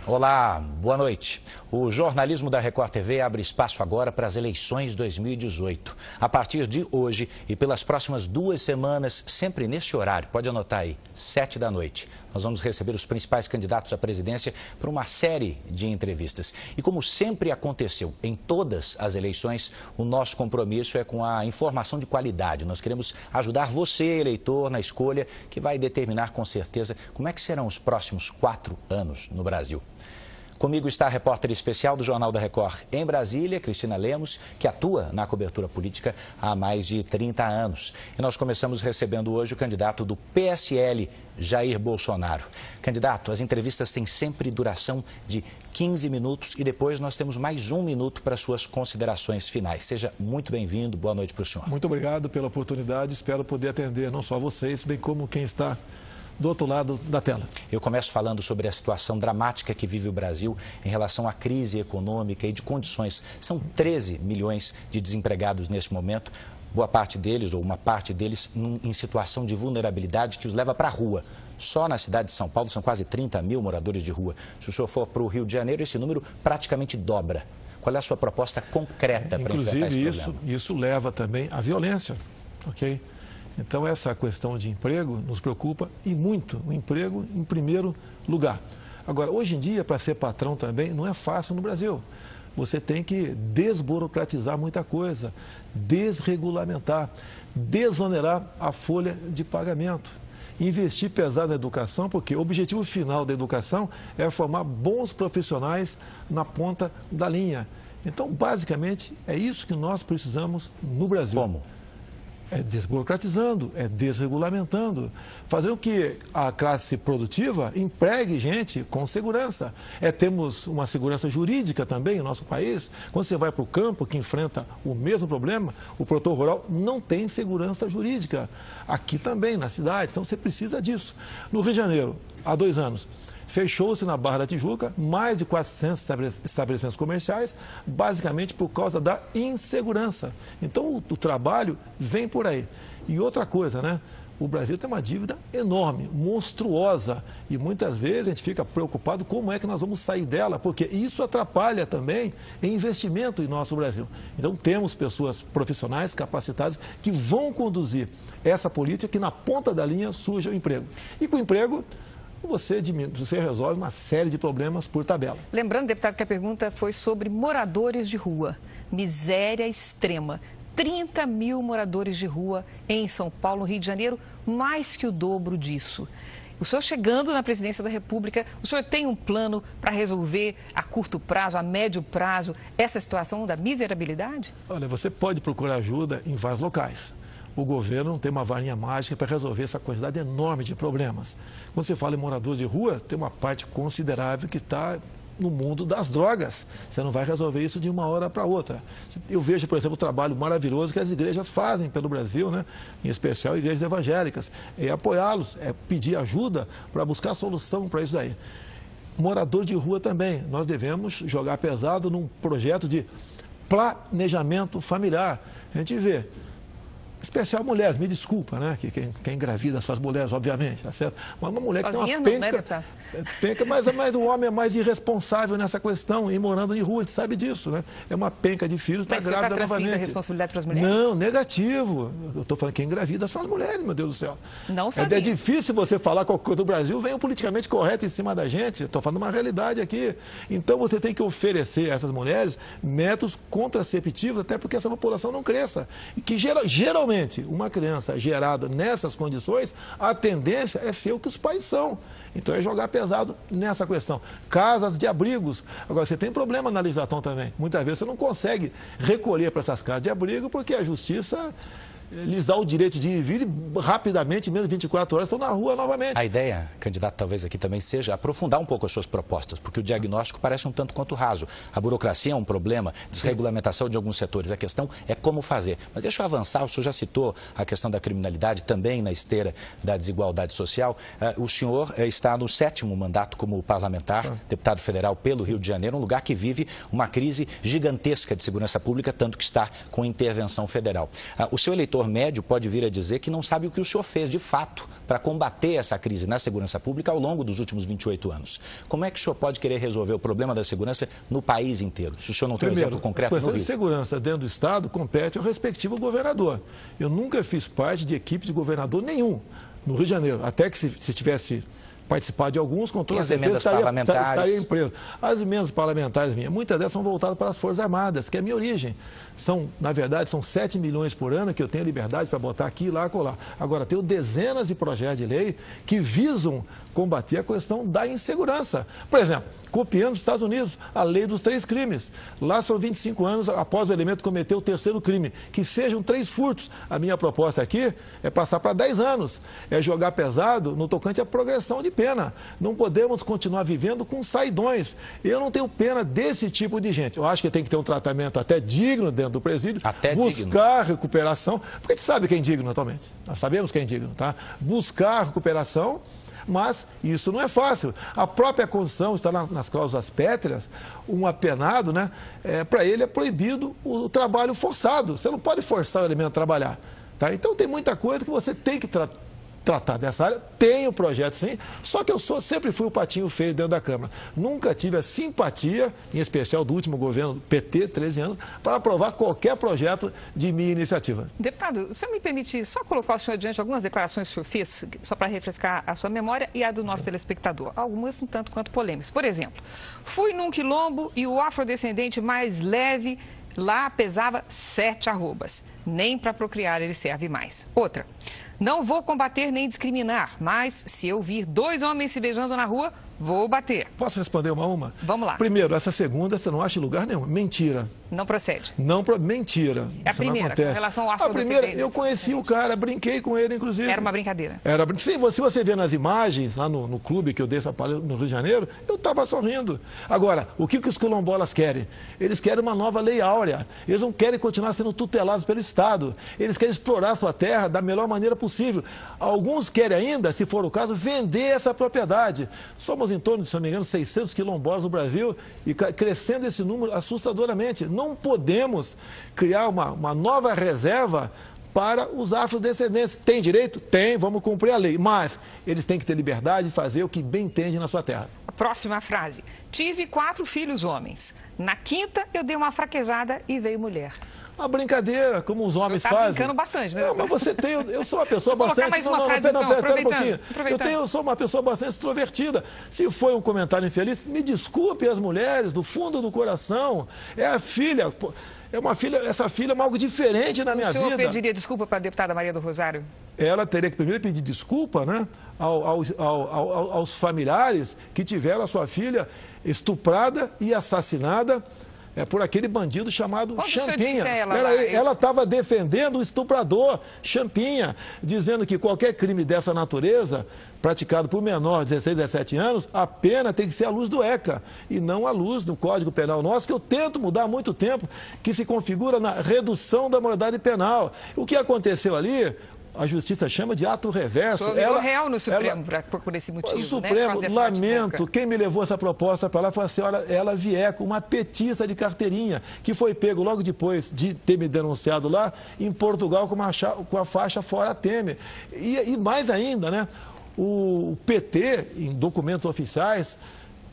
Olá, boa noite. O jornalismo da Record TV abre espaço agora para as eleições 2018. A partir de hoje e pelas próximas 2 semanas, sempre neste horário, pode anotar aí, 7 da noite. Nós vamos receber os principais candidatos à presidência para uma série de entrevistas. E como sempre aconteceu em todas as eleições, o nosso compromisso é com a informação de qualidade. Nós queremos ajudar você, eleitor, na escolha que vai determinar com certeza como é que serão os próximos 4 anos no Brasil. Comigo está a repórter especial do Jornal da Record em Brasília, Cristina Lemos, que atua na cobertura política há mais de 30 anos. E nós começamos recebendo hoje o candidato do PSL, Jair Bolsonaro. Candidato, as entrevistas têm sempre duração de 15 minutos e depois nós temos mais 1 minuto para suas considerações finais. Seja muito bem-vindo, boa noite para o senhor. Muito obrigado pela oportunidade, espero poder atender não só vocês, bem como quem está do outro lado da tela. Eu começo falando sobre a situação dramática que vive o Brasil em relação à crise econômica e de condições. São 13 milhões de desempregados neste momento, boa parte deles, ou uma parte deles, em situação de vulnerabilidade que os leva para a rua. Só na cidade de São Paulo são quase 30 mil moradores de rua. Se o senhor for para o Rio de Janeiro, esse número praticamente dobra. Qual é a sua proposta concreta para enfrentar esse problema? Inclusive, isso leva também à violência, ok? Então, essa questão de emprego nos preocupa e muito, o emprego em primeiro lugar. Agora, hoje em dia, para ser patrão também, não é fácil no Brasil. Você tem que desburocratizar muita coisa, desregulamentar, desonerar a folha de pagamento. Investir pesado na educação, porque o objetivo final da educação é formar bons profissionais na ponta da linha. Então, basicamente, é isso que nós precisamos no Brasil. Como? É desburocratizando, é desregulamentando, fazer com que a classe produtiva empregue gente com segurança. Temos uma segurança jurídica também no nosso país. Quando você vai para o campo, que enfrenta o mesmo problema, o produtor rural não tem segurança jurídica. Aqui também, na cidade, então você precisa disso. No Rio de Janeiro, há 2 anos, fechou-se na Barra da Tijuca mais de 400 estabelecimentos comerciais, basicamente por causa da insegurança. Então, o trabalho vem por aí. E outra coisa, né? O Brasil tem uma dívida enorme, monstruosa, e muitas vezes a gente fica preocupado como é que nós vamos sair dela, porque isso atrapalha também em investimento em nosso Brasil. Então, temos pessoas profissionais, capacitadas, que vão conduzir essa política que na ponta da linha surja o emprego. E com o emprego, você resolve uma série de problemas por tabela. Lembrando, deputado, que a pergunta foi sobre moradores de rua. Miséria extrema. 30 mil moradores de rua em São Paulo, Rio de Janeiro, mais que o dobro disso. O senhor chegando na presidência da República, o senhor tem um plano para resolver a curto prazo, a médio prazo, essa situação da miserabilidade? Olha, você pode procurar ajuda em vários locais. O governo não tem uma varinha mágica para resolver essa quantidade enorme de problemas. Quando você fala em moradores de rua, tem uma parte considerável que está no mundo das drogas. Você não vai resolver isso de uma hora para outra. Eu vejo, por exemplo, o trabalho maravilhoso que as igrejas fazem pelo Brasil, né? Em especial igrejas evangélicas. É apoiá-los, é pedir ajuda para buscar solução para isso daí. Morador de rua também. Nós devemos jogar pesado num projeto de planejamento familiar. A gente vê. Especial mulheres, me desculpa, né? Quem engravida suas mulheres, obviamente, tá certo? Mas uma mulher que tem uma penca, mas o homem é mais irresponsável nessa questão, e morando em rua, a gente sabe disso, né? É uma penca de filhos, está grávida novamente. A responsabilidade para as mulheres? Não, negativo. Eu estou falando que quem engravida são as mulheres, meu Deus do céu. Não sabia. É difícil você falar qualquer coisa do Brasil, vem o politicamente correto em cima da gente. Estou falando uma realidade aqui. Então você tem que oferecer a essas mulheres métodos contraceptivos, até porque essa população não cresça. E que geralmente uma criança gerada nessas condições, a tendência é ser o que os pais são. Então é jogar pesado nessa questão. Casas de abrigos. Agora, você tem problema na legislação também. Muitas vezes você não consegue recolher para essas casas de abrigo porque a justiça lhes dá o direito de ir e vir e rapidamente, menos de 24 horas, estão na rua novamente. A ideia, candidato, talvez aqui também seja aprofundar um pouco as suas propostas, porque o diagnóstico parece um tanto quanto raso. A burocracia é um problema, desregulamentação de alguns setores. A questão é como fazer. Mas deixa eu avançar, o senhor já citou a questão da criminalidade, também na esteira da desigualdade social. O senhor está no 7º mandato como parlamentar, deputado federal pelo Rio de Janeiro, um lugar que vive uma crise gigantesca de segurança pública, tanto que está com intervenção federal. O seu eleitor setor médio pode vir a dizer que não sabe o que o senhor fez de fato para combater essa crise na segurança pública ao longo dos últimos 28 anos. Como é que o senhor pode querer resolver o problema da segurança no país inteiro? Se o senhor não tem um exemplo concreto no Rio. A questão de segurança dentro do Estado compete ao respectivo governador. Eu nunca fiz parte de equipe de governador nenhum no Rio de Janeiro, até que se tivesse participar de alguns, com toda certeza estaria em preso. As emendas parlamentares minhas, muitas delas são voltadas para as Forças Armadas, que é a minha origem. Na verdade, são 7 milhões por ano que eu tenho liberdade para botar aqui, lá, colar. Agora, tenho dezenas de projetos de lei que visam combater a questão da insegurança. Por exemplo, copiando os Estados Unidos, a lei dos 3 crimes. Lá são 25 anos após o elemento cometer o 3º crime. Que sejam 3 furtos. A minha proposta aqui é passar para 10 anos. É jogar pesado no tocante à progressão de pena. Não podemos continuar vivendo com saidões. Eu não tenho pena desse tipo de gente. Eu acho que tem que ter um tratamento até digno dentro do presídio, buscar recuperação, porque a gente sabe quem é indigno atualmente. Nós sabemos quem é indigno, tá? Buscar recuperação, mas isso não é fácil. A própria Constituição está nas cláusulas pétreas, um apenado, né? Para ele é proibido o trabalho forçado. Você não pode forçar o elemento a trabalhar. Tá? Então tem muita coisa que você tem que tratar dessa área. Tenho projeto sim, só que eu sempre fui o patinho feio dentro da Câmara. Nunca tive a simpatia, em especial do último governo PT, 13 anos, para aprovar qualquer projeto de minha iniciativa. Deputado, o senhor me permite só colocar o senhor adiante algumas declarações que o senhor fez, só para refrescar a sua memória e a do nosso telespectador. Algumas um tanto quanto polêmicas. Por exemplo, fui num quilombo e o afrodescendente mais leve lá pesava 7 arrobas. Nem para procriar ele serve mais. Outra. Não vou combater nem discriminar, mas se eu vir 2 homens se beijando na rua, vou bater. Posso responder uma? Vamos lá. Primeiro, essa segunda você não acha em lugar nenhum. Mentira. Não procede. Mentira. É a primeira, com relação ao afrodescendente. A primeira, eu conheci o cara, brinquei com ele, inclusive. Era uma brincadeira. Se você vê nas imagens, lá no clube que eu dei essa palestra no Rio de Janeiro, eu estava sorrindo. Agora, o que os quilombolas querem? Eles querem uma nova lei áurea. Eles não querem continuar sendo tutelados pelo Estado. Eles querem explorar a sua terra da melhor maneira possível. Alguns querem ainda, se for o caso, vender essa propriedade. Somos em torno, se não me engano, 600 quilombolas no Brasil e crescendo esse número assustadoramente. Não podemos criar uma nova reserva para os afrodescendentes. Tem direito? Tem, vamos cumprir a lei. Mas eles têm que ter liberdade de fazer o que bem entende na sua terra. A próxima frase. Tive 4 filhos homens. Na 5ª eu dei uma fraquejada e veio mulher. Uma brincadeira, como os homens fazem. Está brincando bastante, né? Não, mas você tem... Eu sou uma pessoa bastante... Mais uma frase, então, aproveitando. Eu sou uma pessoa bastante extrovertida. Se foi um comentário infeliz, me desculpe as mulheres, do fundo do coração. É a filha... Essa filha é algo diferente na minha vida. O senhor pediria desculpa para a deputada Maria do Rosário? Ela teria que primeiro pedir desculpa, né, aos familiares que tiveram a sua filha estuprada e assassinada por aquele bandido chamado Champinha. Ela estava defendendo o estuprador, Champinha, dizendo que qualquer crime dessa natureza, praticado por menor de 16, 17 anos, a pena tem que ser à luz do ECA e não à luz do Código Penal nosso, que eu tento mudar há muito tempo, que se configura na redução da maioridade penal. O que aconteceu ali... A Justiça chama de ato reverso. Ela real no Supremo por esse motivo, o Supremo, né? Lamento, quem me levou essa proposta para lá foi a senhora Ela Vieco, uma petista de carteirinha, que foi pego logo depois de ter me denunciado lá em Portugal com a faixa fora Temer. E mais ainda, né? O PT, em documentos oficiais,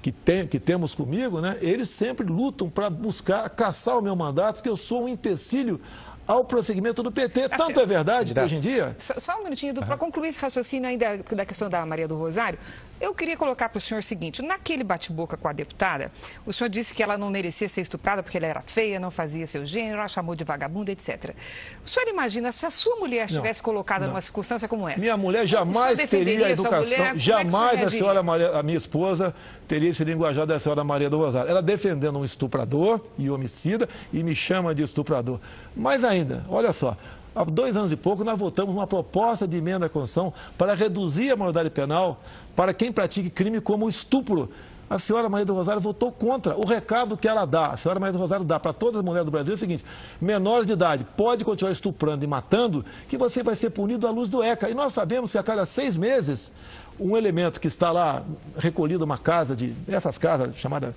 que temos comigo, né? Eles sempre lutam para buscar caçar o meu mandato, porque eu sou um empecilho ao prosseguimento do PT. Tanto é verdade que hoje em dia... Só um minutinho, para concluir esse raciocínio ainda da questão da Maria do Rosário, eu queria colocar para o senhor o seguinte, naquele bate-boca com a deputada, o senhor disse que ela não merecia ser estuprada porque ela era feia, não fazia seu gênero, ela chamou de vagabunda, etc. O senhor imagina se a sua mulher estivesse colocada numa circunstância como essa? Minha mulher jamais teria a educação, jamais a minha esposa teria esse linguajar da senhora Maria do Rosário. Ela defendendo um estuprador e homicida e me chama de estuprador. Mais ainda, olha só, há 2 anos e pouco nós votamos uma proposta de emenda à Constituição para reduzir a maioridade penal para quem pratique crime como estupro. A senhora Maria do Rosário votou contra. O recado que ela dá, a senhora Maria do Rosário dá para todas as mulheres do Brasil é o seguinte: menores de idade, pode continuar estuprando e matando, que você vai ser punido à luz do ECA. E nós sabemos que a cada 6 meses, um elemento que está lá recolhido numa casa essas casas chamadas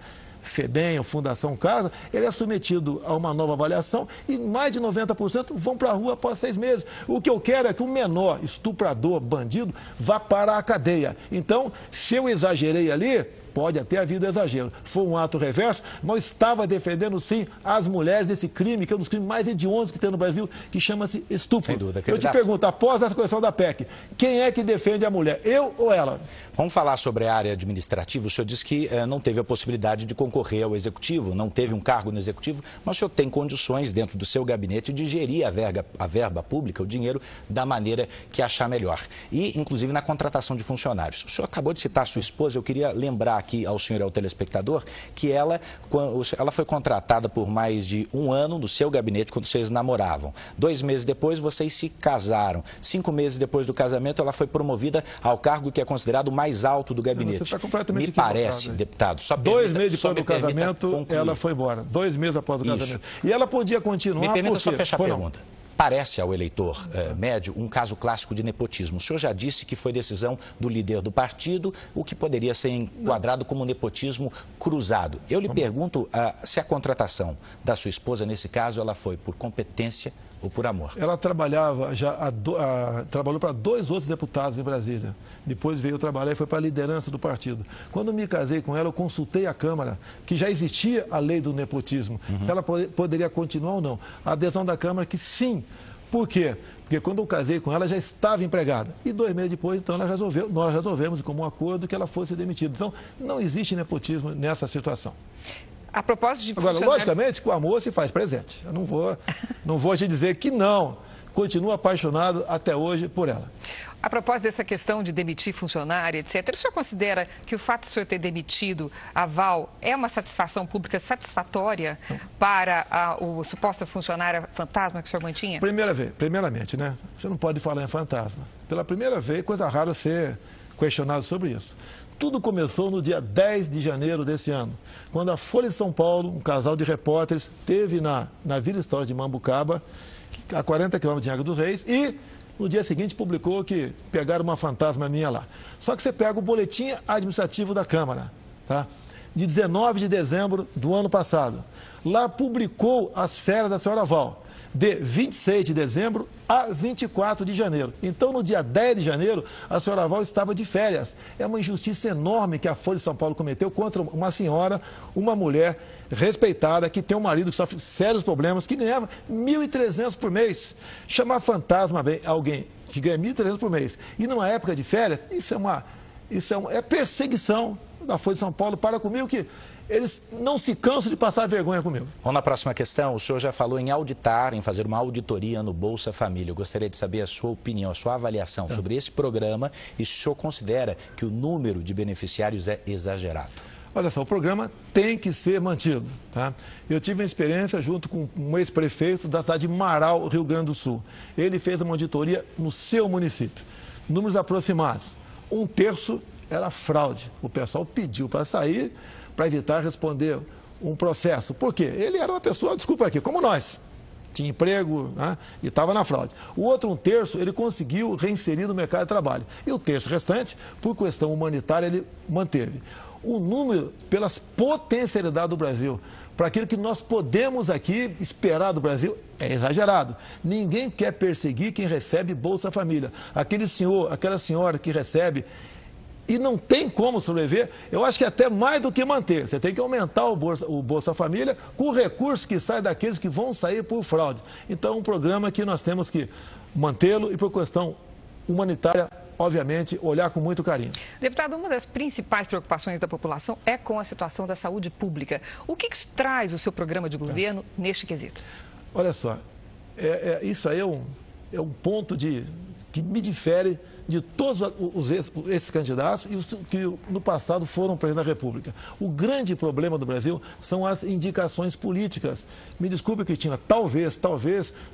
FEBEM, Fundação Casa, ele é submetido a uma nova avaliação e mais de 90% vão para a rua após 6 meses. O que eu quero é que o menor estuprador, bandido, vá para a cadeia. Então, se eu exagerei ali, pode até havido exagero. Foi um ato reverso, mas estava defendendo, sim, as mulheres desse crime, que é um dos crimes mais hediondos que tem no Brasil, que chama-se estupro. Sem dúvida. Eu te pergunto, após essa correção da PEC, quem é que defende a mulher, eu ou ela? Vamos falar sobre a área administrativa. O senhor disse que não teve a possibilidade de concorrer ao Executivo, não teve um cargo no Executivo, mas o senhor tem condições dentro do seu gabinete de gerir a verba pública, o dinheiro, da maneira que achar melhor. E, inclusive, na contratação de funcionários. O senhor acabou de citar a sua esposa, eu queria lembrar aqui ao senhor e ao telespectador que ela foi contratada por mais de 1 ano no seu gabinete quando vocês namoravam. 2 meses depois vocês se casaram. 5 meses depois do casamento ela foi promovida ao cargo que é considerado o mais alto do gabinete. Você está completamente equivocado. Me parece, deputado. 2 meses depois do casamento ela foi embora. 2 meses após o casamento. E ela podia continuar. Me permita só fechar a pergunta. Parece ao eleitor médio um caso clássico de nepotismo. O senhor já disse que foi decisão do líder do partido, o que poderia ser enquadrado como nepotismo cruzado. Eu lhe pergunto se a contratação da sua esposa, nesse caso, ela foi por competência ou por amor? Ela trabalhava trabalhou para 2 outros deputados em Brasília. Depois veio trabalhar e foi para a liderança do partido. Quando me casei com ela, eu consultei a Câmara, que já existia a lei do nepotismo. Se ela poderia continuar ou não. A adesão da Câmara que sim. Por quê? Porque quando eu casei com ela, já estava empregada. E 2 meses depois, então, nós resolvemos como um acordo que ela fosse demitida. Então, não existe nepotismo nessa situação. A propósito de Agora, logicamente, que o amor se faz presente. Eu não vou te dizer que não. Continuo apaixonado até hoje por ela. A propósito dessa questão de demitir funcionário, etc., o senhor considera que o fato de o senhor ter demitido a Val é uma satisfação pública satisfatória para a suposta funcionária fantasma que o senhor mantinha? Primeiramente, né? Você não pode falar em fantasma. Pela primeira vez, coisa rara ser questionado sobre isso. Tudo começou no dia 10 de janeiro desse ano, quando a Folha de São Paulo, um casal de repórteres, esteve na Vila Histórica de Mambucaba, a 40 quilômetros de Angra dos Reis, e no dia seguinte publicou que pegaram uma fantasma minha lá. Só que você pega o boletim administrativo da Câmara, tá? De 19 de dezembro do ano passado. Lá publicou as férias da senhora Val, de 26 de dezembro a 24 de janeiro. Então, no dia 10 de janeiro, a senhora Val estava de férias. É uma injustiça enorme que a Folha de São Paulo cometeu contra uma senhora, uma mulher respeitada, que tem um marido que sofre sérios problemas, que ganhava R$ 1.300 por mês. Chamar fantasma alguém que ganha R$ 1.300 por mês e numa época de férias, isso é perseguição da Folha de São Paulo para comigo, que eles não se cansam de passar vergonha comigo. Vamos na próxima questão. O senhor já falou em auditar, em fazer uma auditoria no Bolsa Família. Eu gostaria de saber a sua opinião, a sua avaliação sobre esse programa e se o senhor considera que o número de beneficiários é exagerado. Olha só, o programa tem que ser mantido. Tá? Eu tive uma experiência junto com um ex-prefeito da cidade de Marau, Rio Grande do Sul. Ele fez uma auditoria no seu município. Números aproximados. 1/3 era fraude. O pessoal pediu para sair, para evitar responder um processo. Por quê? Ele era uma pessoa, desculpa aqui, como nós. Tinha emprego, né, e estava na fraude. O outro 1/3 ele conseguiu reinserir no mercado de trabalho. E o terço restante, por questão humanitária, ele manteve. O número, pelas potencialidades do Brasil, para aquilo que nós podemos aqui esperar do Brasil, é exagerado. Ninguém quer perseguir quem recebe Bolsa Família. Aquele senhor, aquela senhora que recebe e não tem como sobreviver, eu acho que é até mais do que manter. Você tem que aumentar o Bolsa Família com o recurso que sai daqueles que vão sair por fraude. Então, é um programa que nós temos que mantê-lo e, por questão humanitária, obviamente, olhar com muito carinho. Deputado, uma das principais preocupações da população é com a situação da saúde pública. O que traz o seu programa de governo neste quesito? Olha só, isso aí é um ponto que me difere de todos esses candidatos e os que no passado foram presidente da República. O grande problema do Brasil são as indicações políticas. Me desculpe, Cristina, talvez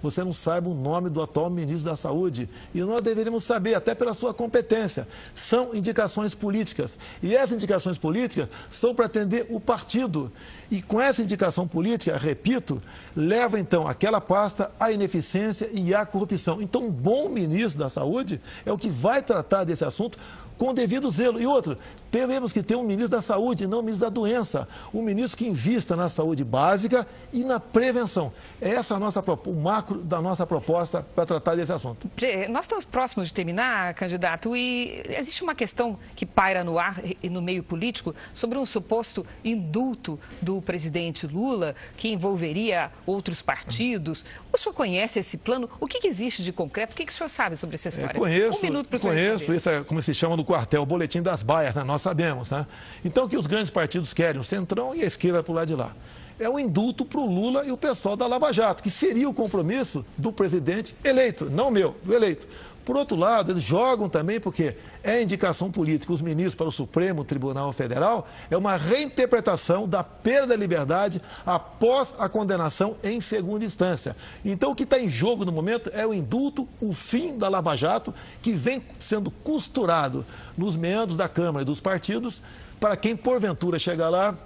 você não saiba o nome do atual ministro da Saúde. E nós deveríamos saber, até pela sua competência. São indicações políticas. E essas indicações políticas são para atender o partido. E com essa indicação política, repito, leva então aquela pasta à ineficiência e à corrupção. Então, um bom ministro da Saúde é o que vai tratar desse assunto com o devido zelo. E outro, teremos que ter um ministro da saúde, não um ministro da doença. Um ministro que invista na saúde básica e na prevenção. Essa é o macro da nossa proposta para tratar desse assunto. Nós estamos próximos de terminar, candidato, e existe uma questão que paira no ar e no meio político sobre um suposto indulto do presidente Lula, que envolveria outros partidos. O senhor conhece esse plano? O que existe de concreto? O que o senhor sabe sobre essa história? Conheço, um minuto para o senhor conheço. responder. Isso é como se chama no quartel, o boletim das baias, né? Nós sabemos, né? Então, o que os grandes partidos querem, o Centrão e a esquerda para o lado de lá, é um indulto para o Lula e o pessoal da Lava Jato, que seria o compromisso do presidente eleito, não meu, do eleito. Por outro lado, eles jogam também, porque é indicação política, os ministros para o Supremo Tribunal Federal, é uma reinterpretação da perda da liberdade após a condenação em segunda instância. Então, o que está em jogo no momento é o indulto, o fim da Lava Jato, que vem sendo costurado nos meandros da Câmara e dos partidos, para quem, porventura, chegar lá,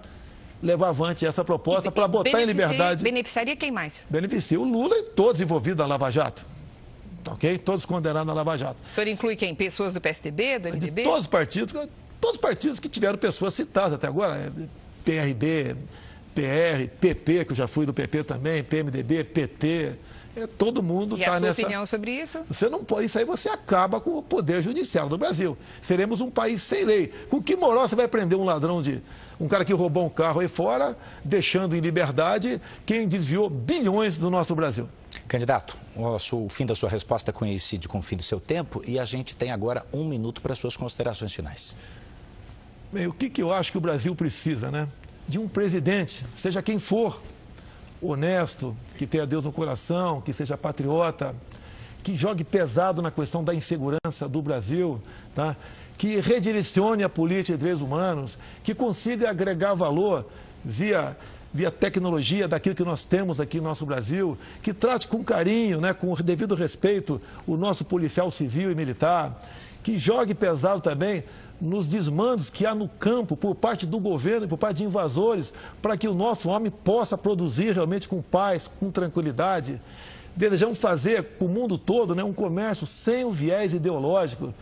levar avante essa proposta para botar em liberdade. Beneficiaria quem mais? Beneficia o Lula e todos envolvidos na Lava Jato. Ok? Todos condenados na Lava Jato. O senhor inclui quem? Pessoas do PSDB, do MDB? De todos os partidos que tiveram pessoas citadas até agora. PRB, PR, PP, que eu já fui do PP também, PMDB, PT. Todo mundo está nessa... E a sua opinião sobre isso? Você não pode, isso aí você acaba com o poder judiciário do Brasil. Seremos um país sem lei. Com que moral você vai prender um ladrão um cara que roubou um carro aí fora, deixando em liberdade quem desviou bilhões do nosso Brasil? Candidato, o fim da sua resposta coincide com o fim do seu tempo e a gente tem agora 1 minuto para suas considerações finais. Bem, o que eu acho que o Brasil precisa, né? De um presidente, seja quem for, honesto, que tenha Deus no coração, que seja patriota, que jogue pesado na questão da insegurança do Brasil, tá? Que redirecione a política de direitos humanos, que consiga agregar valor via tecnologia daquilo que nós temos aqui no nosso Brasil, que trate com carinho, né, com o devido respeito, o nosso policial civil e militar, que jogue pesado também nos desmandos que há no campo por parte do governo e por parte de invasores, para que o nosso homem possa produzir realmente com paz, com tranquilidade. Desejamos fazer com o mundo todo, né, um comércio sem o viés ideológico.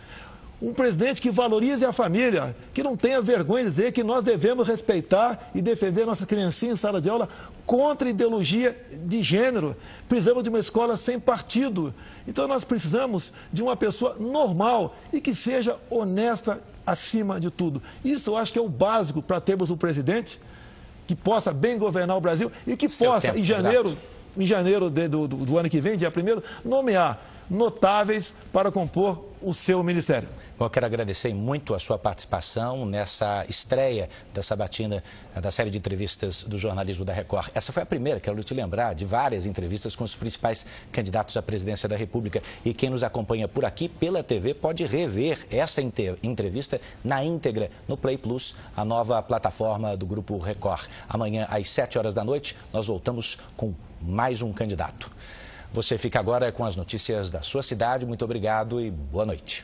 Um presidente que valorize a família, que não tenha vergonha de dizer que nós devemos respeitar e defender nossas criancinhas em sala de aula contra a ideologia de gênero. Precisamos de uma escola sem partido. Então nós precisamos de uma pessoa normal e que seja honesta acima de tudo. Isso eu acho que é o básico para termos um presidente que possa bem governar o Brasil e que possa, em janeiro do ano que vem, dia 1º, nomear notáveis para compor o seu ministério. Bom, eu quero agradecer muito a sua participação nessa estreia da sabatina da série de entrevistas do jornalismo da Record. Essa foi a primeira, quero te lembrar, de várias entrevistas com os principais candidatos à presidência da República. E quem nos acompanha por aqui pela TV pode rever essa entrevista na íntegra no Play Plus, a nova plataforma do Grupo Record. Amanhã, às 7 horas da noite, nós voltamos com mais um candidato. Você fica agora com as notícias da sua cidade. Muito obrigado e boa noite.